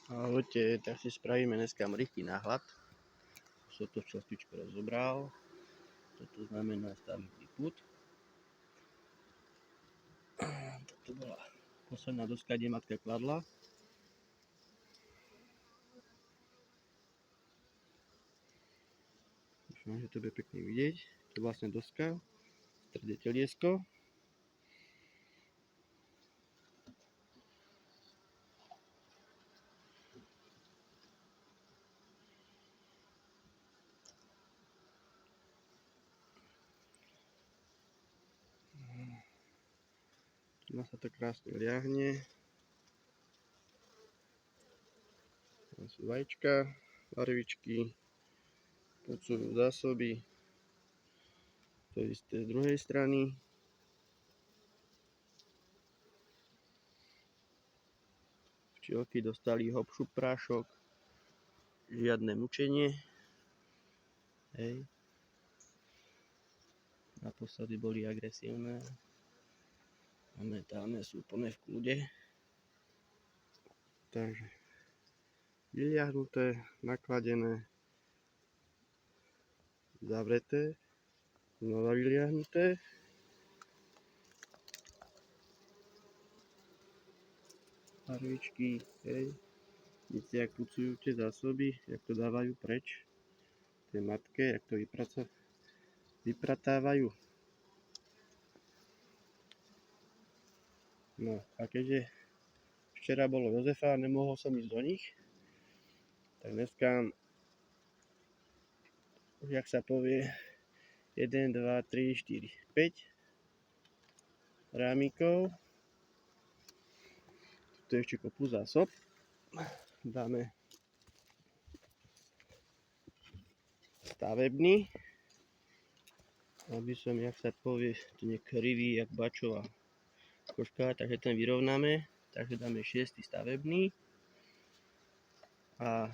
Ahojte, tak si spravíme dneska rýchly náhľad. Som to častičko rozobral. Toto znamená stavebný pút. Toto bola posledná doska, kde matka kladla. Dúfam, že to bude pekne vidieť. To je vlastne doska, v strede teliesko. Tu sa to krásne liahne. Tam sú vajíčka, varvičky, podsúvajú zásoby. To isté z druhej strany. Včielky dostali hopšup prášok. Žiadne mučenie. Hej. Naposledy boli agresívne. Momentálne sú úplne v kľude. Takže vyliahnuté, nakladené, zavreté, znova vyliahnuté. Barvičky, hej. Vidíte, jak pucujú tie zásoby, jak to dávajú preč tej matke, jak to vypratávajú. No a keďže včera bolo Jozefa a nemohol som ísť do nich, tak dneska, jak sa povie, 1, 2, 3, 4, 5 rámikov. Tu je ešte kopu zásob. Dáme stavebný, aby som, jak sa povie, to nie krivý, jak bačová koška, takže ten vyrovnáme, takže dáme 6. stavebný a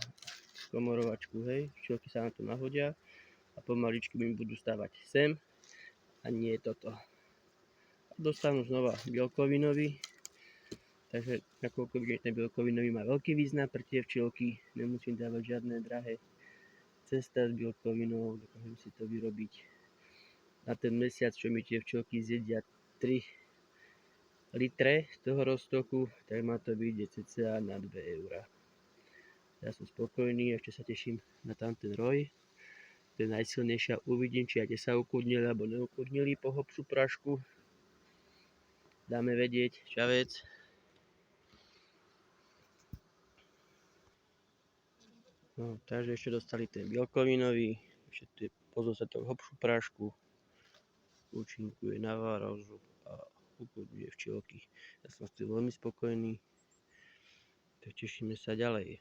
komorovačku, hej, včielky sa na to nahodia a pomaličky mi budú stávať sem a nie toto. A dostanú znova bielkovinový, takže nakoľko vidíte, ten bielkovinový má veľký význam pre tie včielky, nemusím dávať žiadne drahé cesta s bielkovinou, dokážem si to vyrobiť na ten mesiac, čo mi tie včielky zjedia 3 litre z toho roztoku, tak ma to vyjde cca na 2 €. Ja som spokojný, ešte sa teším na tamten roj. To je najsilnejšia, uvidím, či aj sa ukludnili alebo neukludnili po hopšu prašku. Dáme vedieť, čavec. No, takže ešte dostali ten bielkovinový, ešte tu je pozostatok hopšu prášku, účinkuje na vározu a ukludňuje včielky. Ja som s tým veľmi spokojný, tak tešíme sa ďalej.